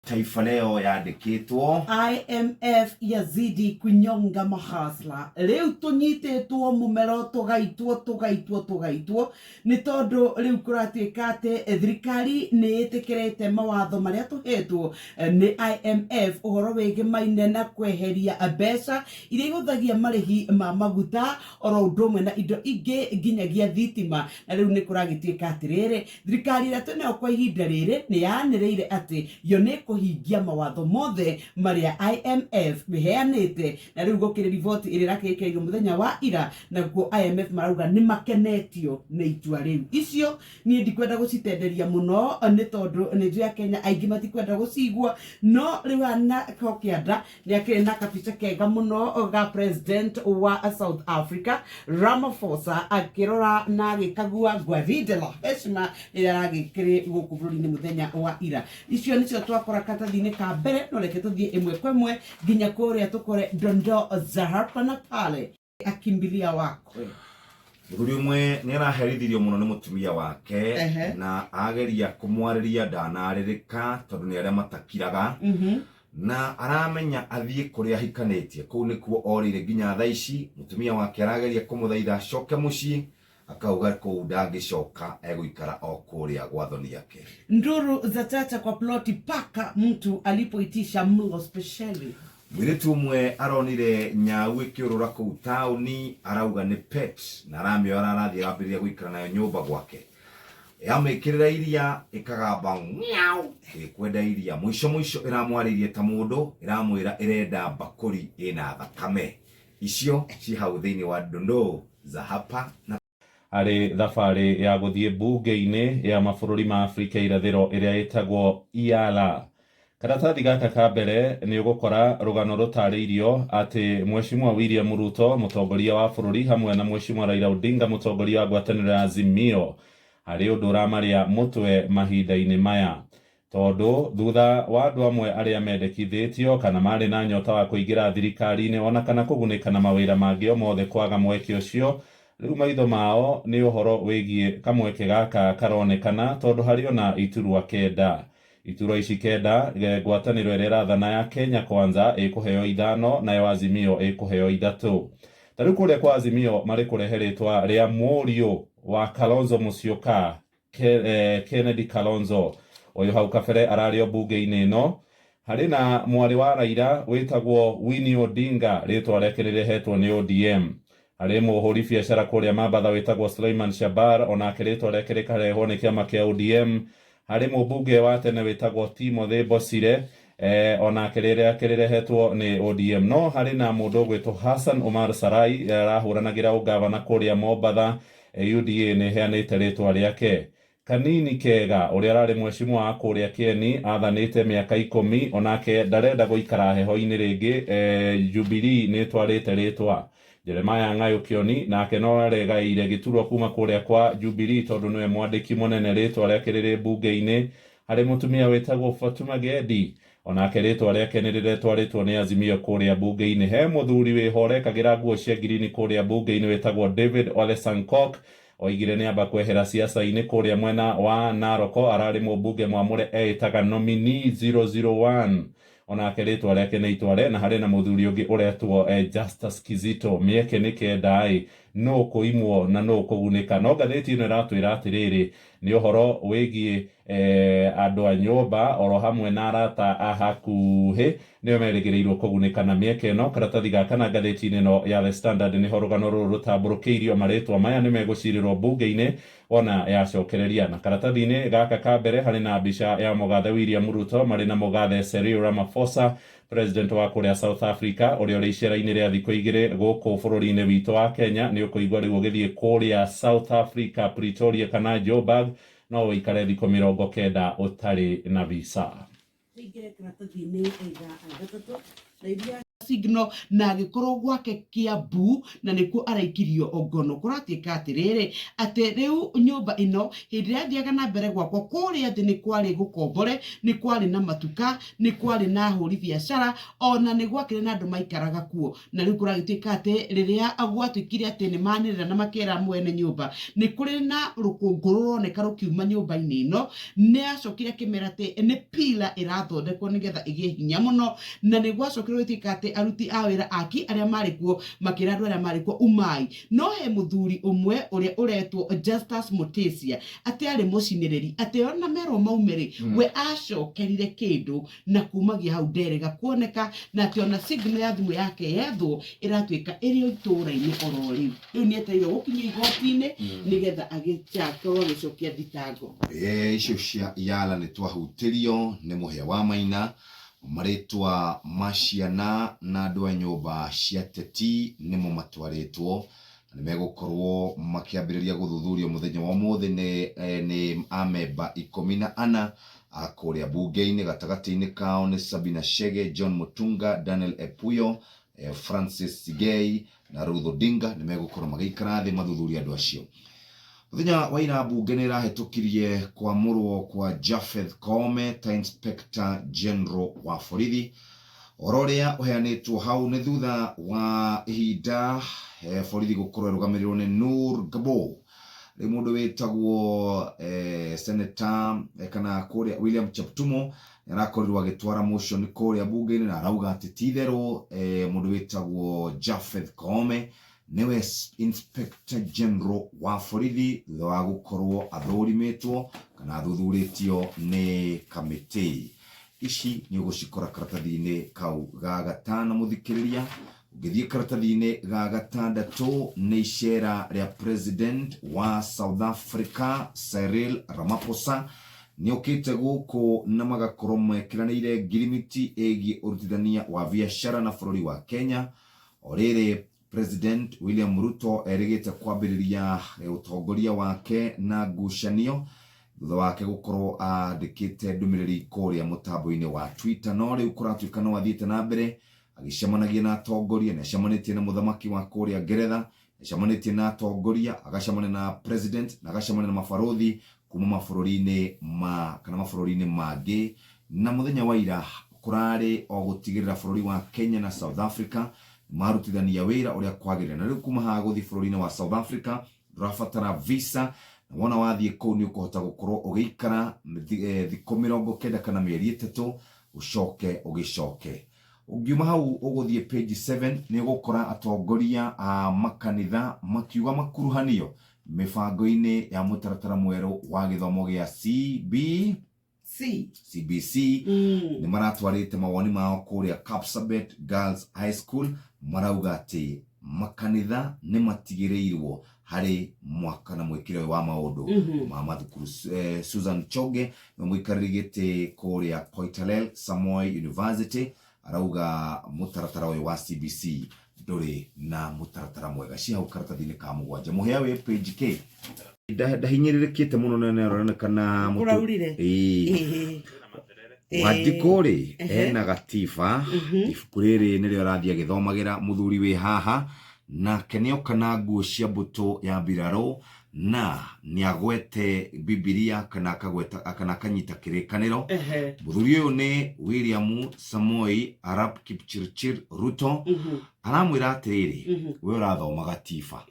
Taifa Leo yandikitwo IMF yazidi kunyonga mahasla. Riu tunyitetwo mumero tugaitwo ni tondu riu kuratuika ati thirikari ni itikirite mawatho maria tuhetwo ni IMF uhoro wigimaine na kweheria mbeca iria ihuthagia marihi ma maguta oro undu umwe na indo ingi nginyagia thitima. Na riu ni kuragituika atiriri thirikari iria twinayo kwa ihinda riri ni yaanireire ati yo ni kuhingia mawatho mothe maria IMF miheanite. Na riu gukiri riboti iri rakikeirwo muthenya wa ira naguo IMF marauga ni makenetio ni itua riu icio. Ni ndikwenda gucitenderia muno ni tondu ni njua Kenya aingi matikwenda gucigwa, no riu ana kokianda ni akiri na kabica kega muno ga president wa South Africa Ramaphosa akirora na gikagua gwathinde la heshima ira ragikiri guku bururi ni muthenya wa ira. Icio nicio twakora katathini ka mbere, no reke tuthie imwe kwa imwe nginya kuria tukore dondo za hapa na pale. Akimbilia wakwe muthuri umwe ni araherithirio muno ni mutumia wake na ageria kumwariria ndanaririka tondu ni aria matakiraga na aramenya athie kuria hikanitie kuu nikuo orire nginya thaa ici. Mutumia wake arageria kumuthaitha acoke mucii akauga kuu ndangicoka eguikara o kuria gwathoni yake. Nduru za tata kwa ploti paka mtu alipoitisha mlo speciali. Mwiritu umwe aronire nyau ikiurura kuu tauni, arauga ni pet na aramio arathie arambiria guikara nayo nyumba gwake. Yamikirira iria ikagamba nyau ikwenda iria mwisho iramwaririe ta mundu, iramwira irenda bakuri ina thakame. Icio ci hau thiini wa dondo za hapa na ari thabari ya guthie bunge-ini ya mabururi ma Afrika irathiro iria itagwo IALA. Karatathi gaka ka mbere ni ugukora rugano rutariirio ati Mheshimiwa William Ruto mutongoria wa bururi hamwe na Mheshimiwa Raila Odinga mutongoria wa ngwataniro ya Azimio hari undu uramaria mutwe mahinda-ini maya, tondu thutha wa andu amwe aria mendekithitio kana mari na nyota wa kuingira thirikari-ini ona kana kugunika na mawira mangi o mothe kwaga mweke ucio. Riu maitho mao ni uhoro wigie kamweke gaka karonekana tondu hari ona iturwa kenda. Iturwa ici kenda ngwataniro iria irathana ya Kenya Kwanza ikuheo 5 nayo Azimio ikuheo 3. Tariu kuria kwa Azimio mari kurehe ritwa ria Murio wa Kalonzo Musyoka, Kennedy Kalonzo. Uyu hau kabere arario bunge-ini ino. Hari na mwari wa Raila witagwo Winnie Odinga, ritwa riake rirehetwo ni ODM. Hari muhuri biacara kuria Mambatha witagwo Suleiman Shabar, onake ritwa riake rikarehwo ni kiama kia ODM. Hari mubunge wa tene witagwo Timothy Bosire, onake riake rirehetwo ni ODM. No hari na mundu gwitwo Hassan Omar Sarai arahuranagira ugavana kuria Mombatha, UDA ni heanite ritwa riake. Kanini Kega uria arari mheshimiwa wa kuria Kieni athanite miaka 10, onake ndarenda guikara heho-ini ringi. Jubilee ni twarite ritwa Jeremiah Ngayo Kioni, nake no aregaire giturwa kuma kuria kwa Jubilee tondu niwe mwandiki munene ritwa riake riri bunge-ini. Hari mutumia witagwo Fatuma Gedi, onake ritwa riake ni riretwaritwo ni Azimio kuria bunge-ini. He muthuri wihorekagira nguo cia ngirini kuria bunge-ini witagwo David Ole Sankok, oigire ni amba kwehera siasa-ini kuria mwena wa Naroko. Arari mubunge mwamure etaga nominee 001, onake ritwa riake ni itware. Na hari na muthuri ungi uretwo Justus Kizito, mieke ni kenda no kuimwo na no kugunika. No gatheti ino iratwira atiriri ni uhoro wigie andu a nyumba oro hamwe na arata ahakuhi nio merigiriirwo kugunika na mieke ino. Karatathi gaka na gatheti ino ya The Standard ni horugano ruru rutamburukiirio maritwa maya ni megucirirwo bunge-ini ona yacokereria. Na karatathi-ini gaka ka mbere hari na mbica ya mugathe William Ruto mari na mugathe Cyril Ramaphosa, president wa kuria South Africa, uria uri icera-ini ria thiku 2 guku bururi-ini witu wa Kenya. Ni ukuigwa riu ugithie kuria South Africa, Pretoria kana Joburg, no uikare thiku 90 utari na visa. Ingire karatathi-ini ega gatatu na iria Signal na agĩkorwo gwake Kiambu na nĩkuo araikirio ngono. Kũratuĩka atĩrĩrĩ atĩ rĩu nyũmba ĩno hĩndĩ ĩrĩa athiaga na mbere gwakwo kũrĩa thĩ nĩ kwarĩ gũkombore, nĩ kwarĩ na matuka, nĩ kwarĩ na ahũri biacara, ona nĩ gwakĩrĩ na andũ maikaraga kuo. Na rĩu kũragĩtuĩka atĩ rĩrĩa gwatuĩkire atĩ nĩ manĩrĩra na makĩra mwene nyũmba nĩ kũrĩ na rũkũngũ rũroneka rũkiuma nyũmba-inĩ ĩno, nĩ acokire akĩmera atĩ nĩ pila ĩrathondekwo nĩgetha ĩgĩe hinya mũno, na nĩ gwacokire gũtuĩka atĩ aruti a wĩra aki arĩa marĩ kuo makĩra andũ arĩa marĩ kuo umai. No he mũthuri ũmwe ũrĩa ũretwo Justus Mutesia atĩ arĩ mũcinĩrĩri, atĩ ona merwo maumĩrĩ we acokerire kĩndũ na kumagia hau nderega kuoneka, na atĩ ona signal ya thimũ yake yethwo ĩratuĩka ĩrĩ o itũũra-inĩ oro rĩu. Rĩu nĩ etereirwo gũkinya igoti-inĩ nĩgetha agĩkorwo agĩcokia thitango. Icio cia Iyala nĩ twahutĩrio nĩ mũhĩa wa Maina, marĩtwa ma ciana na andũ a nyũmba cia teti nĩmo matwarĩtwo, nĩ megũkorwo makĩambĩrĩria gũthuthurio mũthenya wa ũmũthĩ nĩ amemba 14 a kũrĩa bunge-inĩ, gatagatĩ-inĩ kao nĩ Sabina Chege, John Mutunga, Daniel Epuyo, Francis Sigei na Ruth Odinga. Nĩ megũkorwo magĩikara thĩ mathuthuria andũ acio. Mũthenya wa ira bunge nĩ ĩrahĩtũkirie kwamũrwo kwa Japheth Koome ta Inspector General wa borithi, ũhoro ũrĩa ũheanĩtwo hau nĩ thutha wa ihinda borithi gũkorwo ĩrũgamĩrĩirwo nĩ Noor Gabo. Rĩu mũndũ wĩtagwo Senator kana kũrĩa William Cheptumo nĩ arakorirwo agĩtwara motion kũrĩa bunge-inĩ na arauga atĩ ti itherũ mũndũ wĩtagwo Japheth Koome nĩwe Inspector General wa borithi thutha wa gũkorwo athũrimĩtwo kana athuthurĩtio nĩ kamĩtĩ. Ici nĩ ũgũcikora karatathi-inĩ kau ga gatano mũthikĩrĩria. Ũngĩthiĩ karatathi-inĩ ga gatandatũ nĩ icera rĩa President wa South Africa Cyril Ramaphosa nĩ okĩte gũkũ na magakorwo mekĩranĩire ngirimiti ĩgiĩ ũrutithania wa biacara na bũrũri wa Kenya. O rĩrĩ President William Ruto erĩgĩte kwambĩrĩria ũtongoria wake na ngucanio thutha wake gũkorwo andĩkĩte ndũmĩrĩri kũrĩa mũtambo-inĩ wa Twitter. No rĩu kũratuĩka no athiĩte na mbere agĩcemanagia na atongoria, nĩ acemanĩtie na mũthamaki wa kũrĩa Ngeretha, nĩ acemanĩtie na atongoria, agacemania na president na agacemania na mabarothi kuma mabũrũri-inĩ mangĩ. Na mũthenya wa ira kũrarĩ o gũtigĩrĩra bũrũri wa Kenya na South Africa marutithania wĩra ũrĩa kwagĩrĩire. Na rĩu kuma haha gũthiĩ bũrũri-inĩ wa South Africa ndũrabatara visa, na wona wathiĩ kũu nĩ ũkũhota gũkorwo ũgĩikara thikũ 90 kana mĩeri 3 ũcoke ũgĩcoke. Ũngiuma hau ũgũthiĩ page 7 nĩ ũgũkora atongoria a makanitha makiuga makuruhanio mĩbango-inĩ ya mũtaratara mwerũ wa gĩthomo gĩa CBC. Nĩ maratwarĩte mawoni mao kũrĩa Kapsabet Girls High School, marauga atĩ makanitha nĩ matigĩrĩirwo harĩ mwaka na mwĩkĩre wa maũndũ ma mathukuru. Susan Choge nĩ mũikarĩri gĩtĩ kũrĩa Koitalel Samoei University arauga mũtaratara ũyũ wa CBC ndũrĩ na mũtaratara mwega. Cia hau karatathi-inĩ ka 7 mũhĩa wĩ page K ndahinyĩrĩrĩkĩte mũno na nĩ aronekana Wanjikũ-rĩ ena gatiba, ibuku rĩrĩ nĩrĩo arathiĩ agĩthomagĩra. Mũthuri wĩ haha nake nĩoka na nguo cia mbũtũ ya mbirarũ na nĩagwete Bibilia kana akanyita kĩrĩkanĩro. Mũthuri ũyũ nĩ William Samoei Arap Kipchirchir Ruto. Aramwĩra atĩrĩrĩ, we ũrathoma gatiba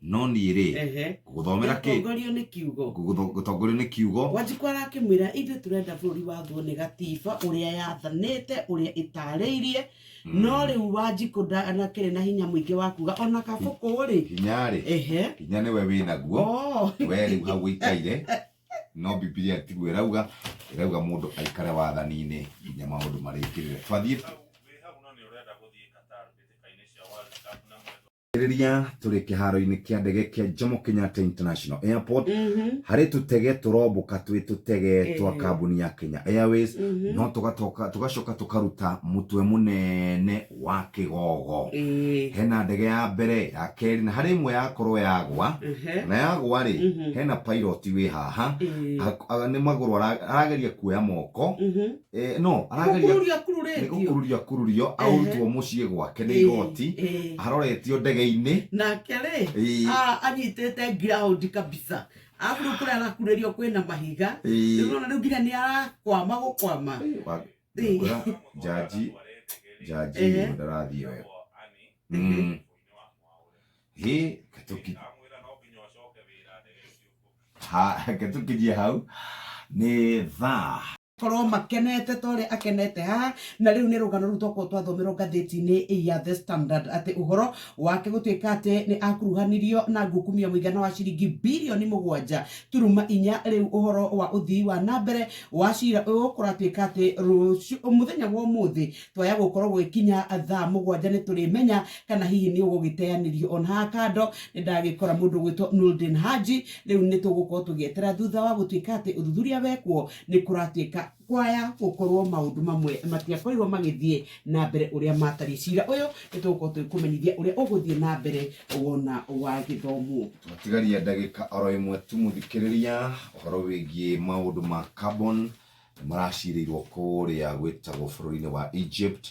no niĩ-rĩ gũthomera gũtongorio nĩ kiugo. Wanjikũ arakĩmwĩra ithuĩ tũrenda bũrũri wathwo nĩ gatiba ũrĩa yathanĩte, ũrĩa ĩtarĩirie. No rĩu Wanjikũ ndanakĩrĩ na hinya mũingĩ wa kuga ona kabũkũ-rĩ hinya nĩwe wĩnaguo. We rĩu hau ũikaire no Bibilia tiguo ĩrauga mũndũ aikare wathani-inĩ nginya maũndũ marĩkĩrĩre. Twathiĩ Riria turi kiharo-ini kia ndege kia Jomo Kenyatta International Airport hari tutege turomboka twi tutege twa kambuni ya Kenya Airways no tugacoka tukaruta mutwe munene wa kigogo hena ndege ya mbere ya keri na hari imwe yakorwo yagwa na yagwa ri hena pilot wi haha ni maguru arageria kuoya moko no arageria kururio autwo mucii gwake ni igoti aroretio ndege-ini nake ri anyitete ground kabisa aguru kuri arakurerio kwina mahiga nona riu nginya ni arakwama gukwama jaji ndarathi yo ketukijie hau ni thaa korwo makenete tore akenete ha na riu ni rugano rutoko twathomerwo ngatheti-ini ya The Standard ati uhoro wake gutuika ati ni akuruhanirio na ngukumia muigana wa ciringi bilioni 7.4 riu uhoro wa uthii wa nambere wa cira uyu kuratuika ati muthenya wa umuthi twaya gukorwo gwikinya thaa 7 ni turimenya kana hihi ni ugugiteanirio on ha kando ni ndagikora mundu gwitwo Nurdin Haji riu ni tugukorwo tugietera thutha wa gutuika ati uthuthuria wekwo ni kuratuika kwaya gukorwo maundu mamwe matiakorirwo magithie na mbere uria matari cira uyu nitugukorwo twikumenyithia uria uguthie na mbere wona wa githomo tutigaria ndagika oro imwe tu muthikiriria uhoro wigie maundu ma carbon maraciriirwo kuria gwitagwo bururi-ini wa Egypt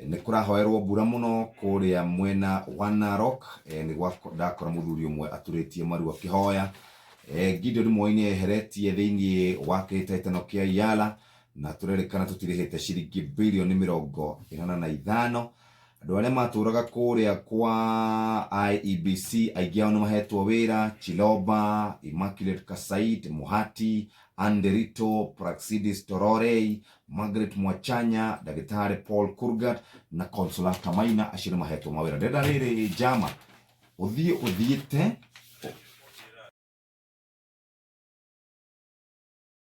ni kurahoerwo mbura muno kuria mwena wa Narok ni gwakora muthuri umwe aturitie maru akihoya Gideon Moi ni eheretie thiini wa kitetano kia Yala na turerikana tutirihite ciringi bilioni 45 andu aria maturaga kuria kwa IEBC aingi ao nimahetwo wira Chiloba, Immaculate Kassait, Muhati, Anderito, Praxidis Tororei, Margaret Mwachanya, Dagitari Paul Kurgat na Consolata Maina acio nimahetwo mawira ndenda riri jama uthiite